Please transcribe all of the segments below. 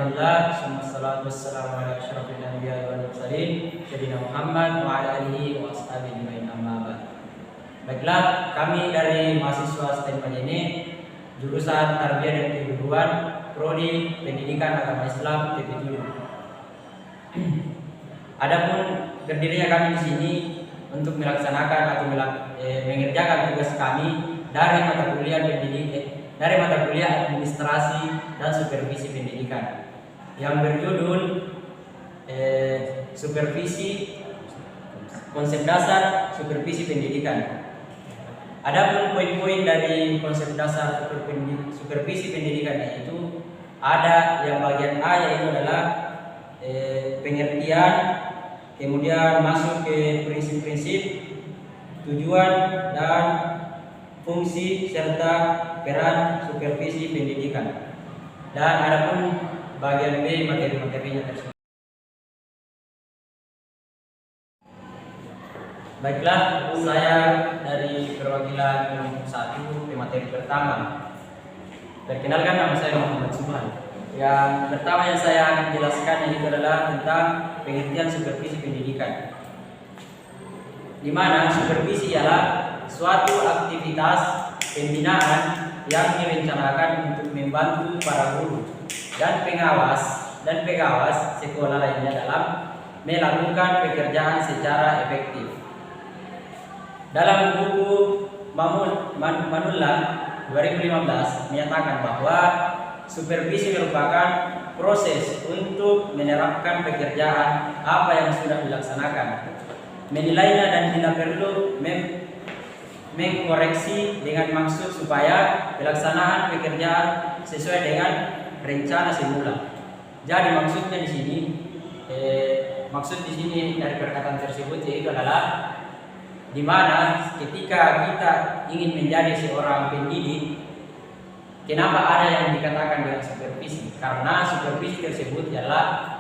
Alhamdulillah, wassalatu wassalamu ala asyrafil anbiya'i wal mursalin sayyidina Muhammad wa ala alihi wa ashabihi ajmain, amma ba'd. Baiklah, kami dari mahasiswa STEM ini jurusan Tarbiyah dan Keguruan, prodi Pendidikan Agama Islam TP7. Adapun berdirinya kami di sini untuk melaksanakan atau mengerjakan tugas kami dari mata kuliah administrasi dan supervisi pendidikan yang berjudul supervisi konsep dasar supervisi pendidikan. Adapun poin-poin dari konsep dasar supervisi pendidikan yaitu ada yang bagian A, yaitu adalah pengertian, kemudian masuk ke prinsip-prinsip, tujuan dan fungsi serta peran supervisi pendidikan. Dan adapun bagian B, materi-materinya tersebut. Baiklah, saya dari perwakilan kelompok 1 materi pertama. Perkenalkan, nama saya Muhammad Subhan. Yang pertama yang saya akan jelaskan ini adalah tentang pengertian supervisi pendidikan, di mana supervisi ialah suatu aktivitas pembinaan yang direncanakan untuk membantu para guru dan pengawas sekolah lainnya dalam melakukan pekerjaan secara efektif. Dalam buku Manullah 2015 menyatakan bahwa supervisi merupakan proses untuk menerapkan pekerjaan apa yang sudah dilaksanakan, menilainya dan bila perlu mengkoreksi dengan maksud supaya pelaksanaan pekerjaan sesuai dengan rencana semula. Jadi maksudnya di sini, maksud di sini dari perkataan tersebut yaitu adalah di mana ketika kita ingin menjadi seorang pendidik, kenapa ada yang dikatakan dengan supervisi? Karena supervisi tersebut adalah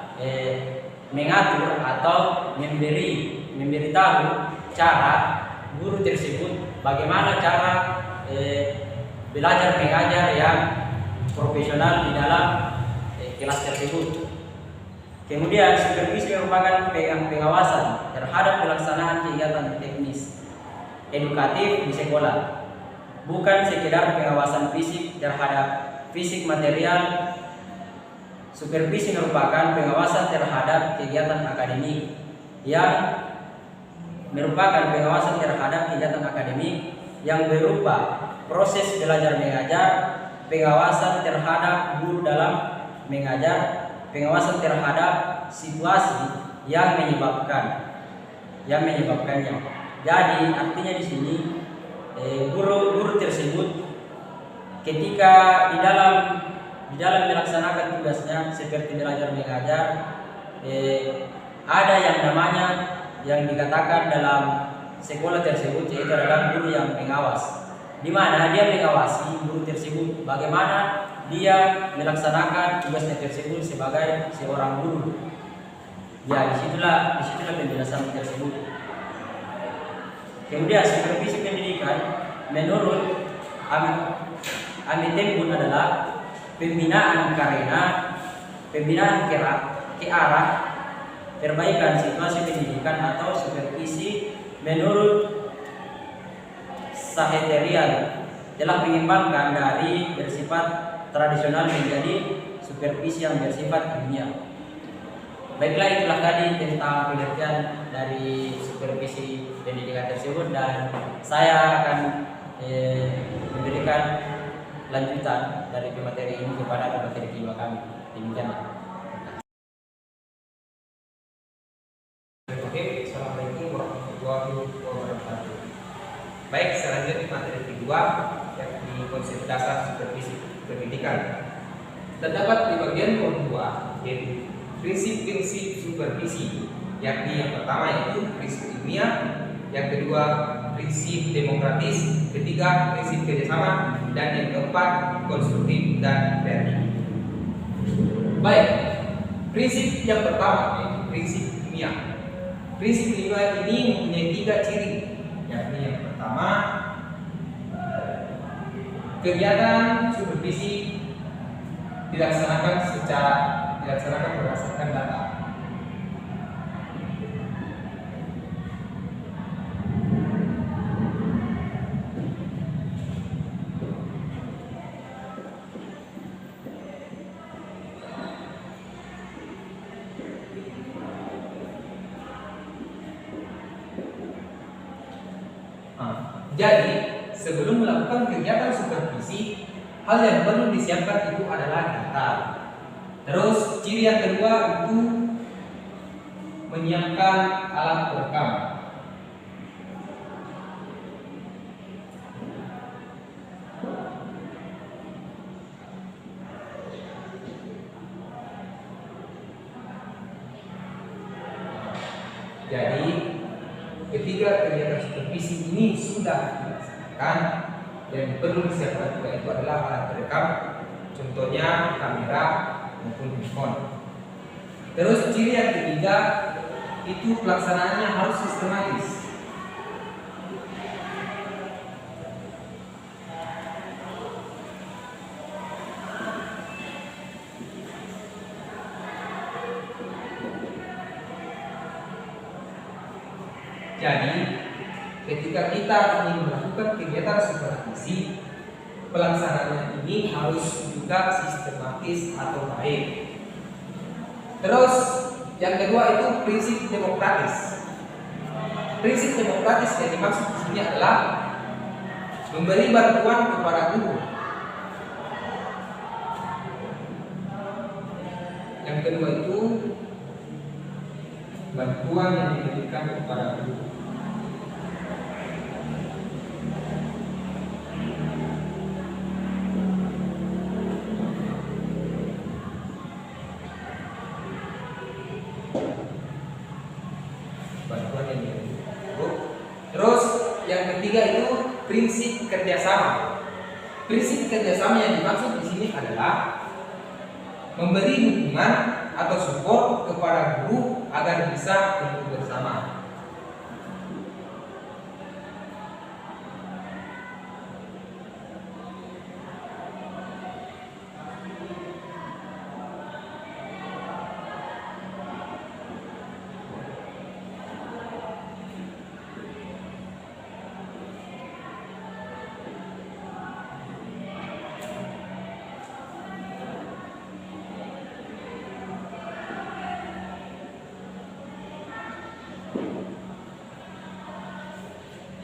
mengatur atau memberitahu cara guru tersebut bagaimana cara belajar mengajar yang profesional di dalam kelas tersebut. Kemudian supervisi merupakan pengawasan terhadap pelaksanaan kegiatan teknis edukatif di sekolah, bukan sekedar pengawasan fisik terhadap fisik material. Supervisi merupakan pengawasan terhadap kegiatan akademik yang berupa proses belajar mengajar, pengawasan terhadap guru dalam mengajar, pengawasan terhadap situasi yang menyebabkannya. Jadi artinya di sini guru tersebut ketika di dalam melaksanakan tugasnya seperti belajar mengajar, ada yang namanya yang dikatakan dalam sekolah tersebut yaitu adalah guru yang pengawas, di mana dia mengawasi guru tersebut bagaimana dia melaksanakan tugasnya tersebut sebagai seorang guru. Ya, disitulah penjelasan tersebut. Kemudian supervisi pendidikan menurut Amitembun adalah pembinaan ke arah perbaikan situasi pendidikan atau supervisi menurut Saheterian telah mengembangkan dari bersifat tradisional menjadi supervisi yang bersifat ilmiah. Baiklah, itulah tadi tentang pengertian dari supervisi pendidikan tersebut, dan saya akan memberikan lanjutan dari materi ini kepada materi kedua kami. Demikian. Oke, assalamualaikum warahmatullahi wabarakatuh. Baik, selanjutnya materi kedua yakni konsep dasar supervisi pendidikan. Terdapat di bagian poin 2 yaitu prinsip-prinsip supervisi, yakni yang pertama yaitu prinsip ilmiah, yang kedua prinsip demokratis, ketiga prinsip kerjasama, dan yang keempat konstruktif dan kreatif. Baik, prinsip yang pertama yaitu prinsip ilmiah. Prinsip ilmiah ini mempunyai 3 ciri, yakni yang pertama kegiatan supervisi dilaksanakan secara dilaksanakan berdasarkan data. Jadi, sebelum melakukan kegiatan supervisi, hal yang perlu disiapkan itu adalah data. Terus, ciri yang kedua itu menyiapkan alat perekam. Jadi, ketika kegiatan supervisi ini sudah dilaksanakan, yang perlu disiapkan juga itu adalah alat perekam, contohnya kamera maupun handphone. Terus ciri yang ketiga itu pelaksanaannya harus sistematis. Jadi, ketika kita ingin melakukan kegiatan supervisi, pelaksanaannya ini harus juga sistematis atau baik. Terus, yang kedua itu prinsip demokratis. Prinsip demokratis yang dimaksud di sini adalah memberi bantuan kepada guru. Yang kedua itu bantuan yang diberikan kepada guru. Bantuan yang diberikan guru. Terus yang ketiga itu prinsip kerjasama. Prinsip kerjasama yang dimaksud di sini adalah memberi dukungan atau support kepada guru agar bisa tumbuh bersama.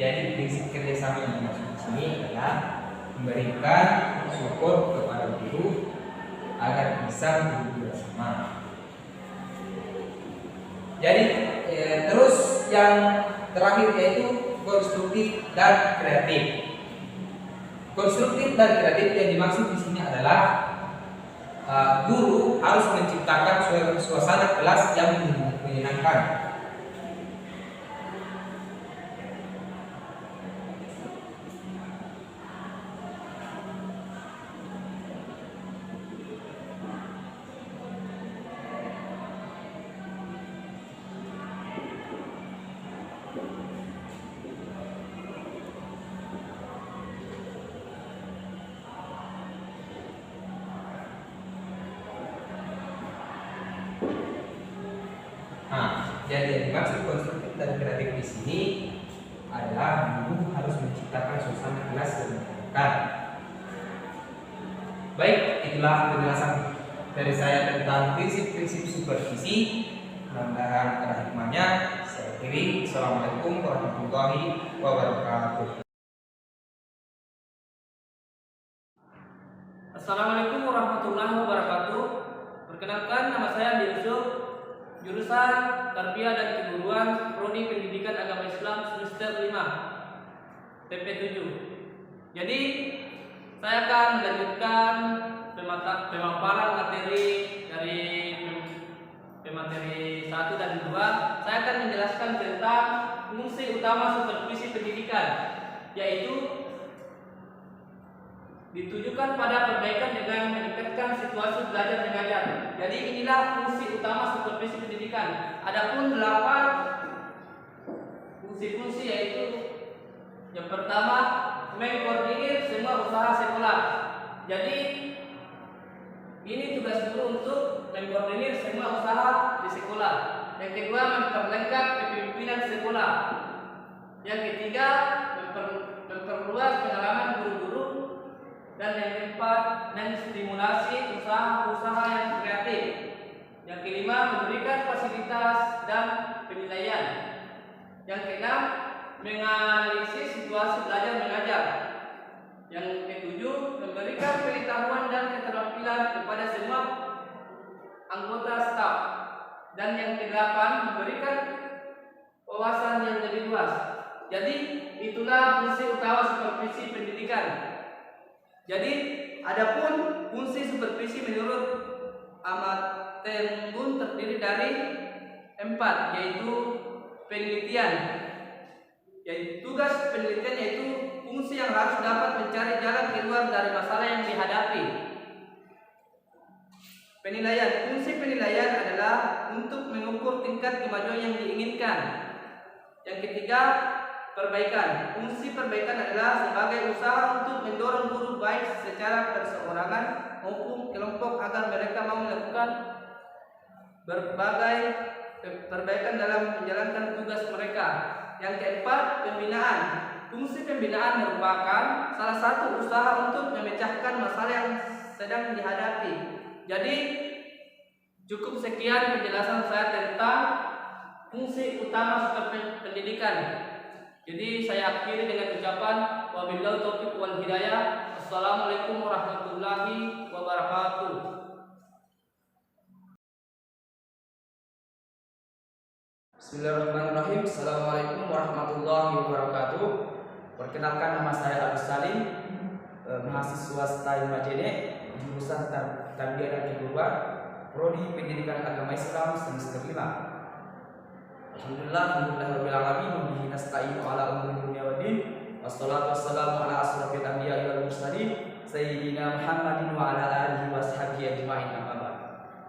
Jadi prinsip kerjasama yang dimaksud di sini adalah memberikan support kepada guru agar bisa tumbuh bersama. Jadi terus yang terakhir yaitu konstruktif dan kreatif. Konstruktif dan kreatif yang dimaksud di sini adalah guru harus menciptakan suasana kelas yang menyenangkan. Jadi yang dimaksud konstruktif dan kreatif di sini adalah guru harus menciptakan suasana kelas yang menyenangkan. Baik, itulah penjelasan dari saya tentang prinsip-prinsip supervisi. Mudah-mudahan ada hikmahnya. Saya akhiri. Assalamualaikum warahmatullahi wabarakatuh. Assalamualaikum warahmatullahi wabarakatuh. Perkenalkan, nama saya Andi Yusuf, jurusan Tarbiyah dan Keguruan, Prodi Pendidikan Agama Islam semester 5, PP 7. Jadi, saya akan melanjutkan pemaparan materi dari pemateri 1 dan 2. Saya akan menjelaskan tentang fungsi utama supervisi pendidikan, yaitu ditujukan pada perbaikan dengan meningkatkan situasi belajar mengajar. Jadi inilah fungsi utama supervisi pendidikan. Adapun 8 fungsi-fungsi yaitu yang pertama mengkoordinir semua usaha sekolah. Jadi ini tugas guru untuk mengkoordinir kelima usaha di sekolah. Yang kedua memperlengkap kepemimpinan sekolah. Yang ketiga memperluas pengalaman guru-guru. Dan yang keempat menstimulasi usaha-usaha yang kreatif. Yang kelima memberikan fasilitas dan penilaian. Yang keenam menganalisis situasi belajar mengajar. Yang ketujuh memberikan pengetahuan dan keterampilan kepada semua anggota staf. Dan yang kedelapan memberikan wawasan yang lebih luas. Jadi itulah fungsi utama supervisi pendidikan. Jadi adapun fungsi supervisi menurut Amatembun terdiri dari 4, yaitu penelitian. Yaitu tugas penelitian yaitu fungsi yang harus dapat mencari jalan keluar dari masalah yang dihadapi. Penilaian. Fungsi penilaian adalah untuk mengukur tingkat kemajuan yang diinginkan. Yang ketiga, perbaikan. Fungsi perbaikan adalah sebagai usaha untuk mendorong guru baik secara perseorangan maupun kelompok agar mereka mau melakukan berbagai perbaikan dalam menjalankan tugas mereka. Yang keempat, pembinaan. Fungsi pembinaan merupakan salah satu usaha untuk memecahkan masalah yang sedang dihadapi. Jadi cukup sekian penjelasan saya tentang fungsi utama pendidikan. Jadi saya akhiri dengan ucapan wabillahi taufiq wal hidayah. Assalamualaikum warahmatullahi wabarakatuh. Bismillahirrahmanirrahim. Assalamualaikum warahmatullahi wabarakatuh. Perkenalkan, nama saya Agus Salim, mahasiswa STAI Majene, jurusan Tarbiyah dan Keguruan, Prodi Pendidikan Agama Islam semester 5. Alhamdulillahirabbil alamin, wabihi nasta'inu ala umuri dunya waddin. Wassalatu wassalamu ala asrofil anbiya'i wal mursalin, sayyidina Muhammadin wa ala alihi washabihi ajma'in, amma ba'd.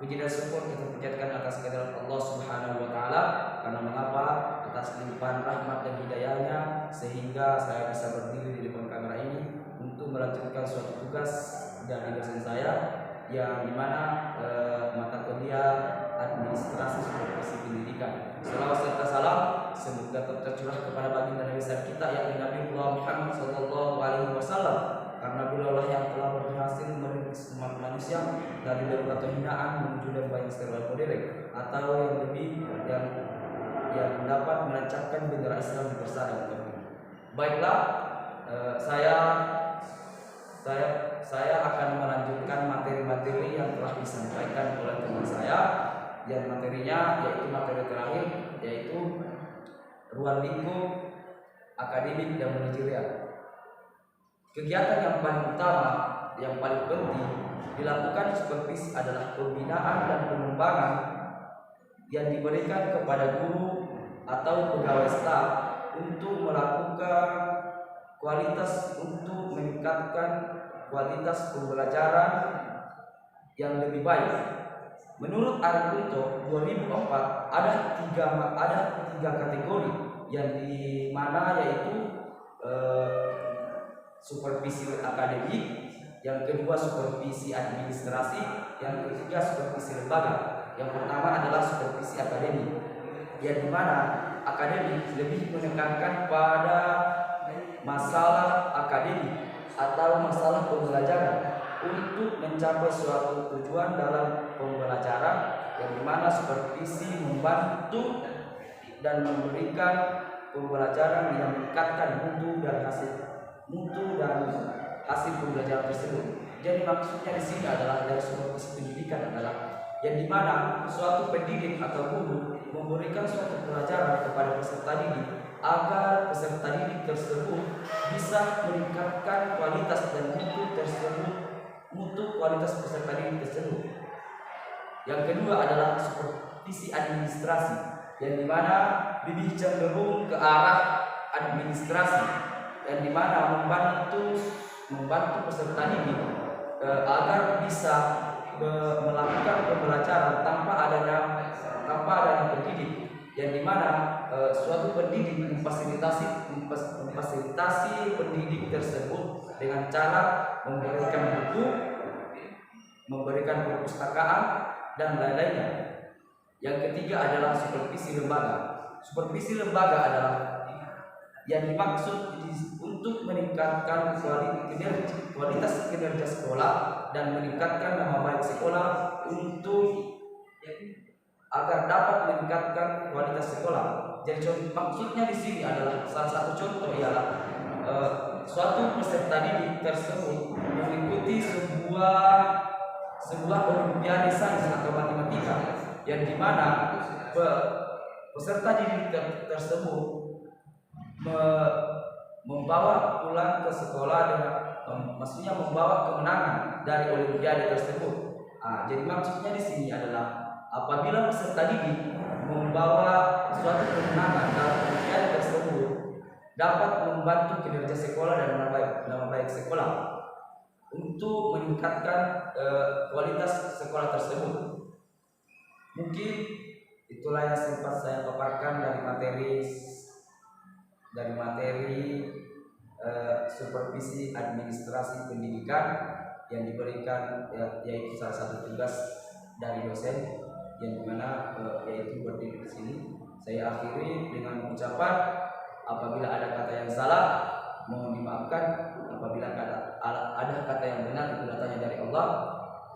Puji dan syukur kita panjatkan atas kehadirat Allah Subhanahu wa taala, karena mengapa atas limpahan rahmat dan hidayahnya sehingga saya bisa berdiri di depan kamera ini untuk melanjutkan suatu tugas dari dosen saya, yang dimana mata kuliah administrasi supervisi pendidikan. Salawat serta salam semoga tercurah kepada baginda Nabi besar kita, yakni Nabi Muhammad sallallahu alaihi wasallam, karena beliaulah yang telah berhasil merintis umat manusia dari berbagai hinaan menuju dan banyak serba modern, atau yang lebih yang dapat menancapkan bendera Islam di bersama kita. Baiklah, saya akan melanjutkan materi-materi yang telah disampaikan oleh teman saya, yang materinya yaitu materi terakhir, yaitu ruang lingkup akademik dan manajerial. Kegiatan yang paling utama, yang paling penting dilakukan supervisi adalah pembinaan dan pengembangan yang diberikan kepada guru atau pegawai staf untuk melakukan untuk meningkatkan kualitas pembelajaran yang lebih baik. Menurut Ari Kunto 2004 ada tiga kategori, yang di mana yaitu supervisi akademik, yang kedua supervisi administrasi, yang ketiga supervisi lembaga. Yang pertama adalah supervisi akademik, yang dimana akademik lebih menekankan pada masalah akademik atau masalah pembelajaran untuk mencapai suatu tujuan dalam pembelajaran, yang dimana supervisi membantu dan memberikan pembelajaran yang meningkatkan mutu dan hasil pembelajaran tersebut. Jadi maksudnya di sini adalah dari supervisi pendidikan adalah yang dimana suatu pendidik atau guru memberikan suatu pelajaran kepada peserta didik agar peserta didik tersebut bisa meningkatkan kualitas dan mutu kualitas peserta didik tersebut. Yang kedua adalah supervisi administrasi, yang dimana lebih cenderung ke arah administrasi, yang dimana membantu peserta didik agar bisa melakukan pembelajaran tanpa adanya pendidik, yang dimana suatu pendidik memfasilitasi pendidik tersebut dengan cara memberikan buku, memberikan perpustakaan dan lain-lainnya. Yang ketiga adalah supervisi lembaga. Supervisi lembaga adalah yang dimaksud untuk meningkatkan kualitas kinerja sekolah dan meningkatkan nama baik sekolah untuk agar dapat meningkatkan kualitas sekolah. Jadi maksudnya di sini adalah salah satu contoh ialah suatu peserta didik tersebut mengikuti sebuah olimpiade sains atau matematika yang dimana peserta didik tersebut membawa pulang ke sekolah dengan maksudnya membawa kemenangan dari olimpiade tersebut. Jadi maksudnya di sini adalah apabila peserta didik membawa suatu kemenangan dalam olimpiade tersebut dapat membantu kinerja sekolah dan nama baik sekolah untuk meningkatkan kualitas sekolah tersebut. Mungkin itulah yang sempat saya paparkan dari materi supervisi administrasi pendidikan yang diberikan, yaitu salah satu tugas dari dosen yang dimana yaitu berdiri di sini. Saya akhiri dengan ucapan apabila ada kata yang salah mohon dimaafkan, apabila ada kata yang benar itu datangnya dari Allah.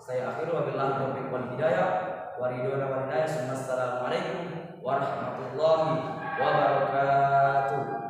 Saya akhiri wabillahi taufiq wal hidayah wa ridwana wal hidayah. Assalamualaikum warahmatullahi wabarakatuh.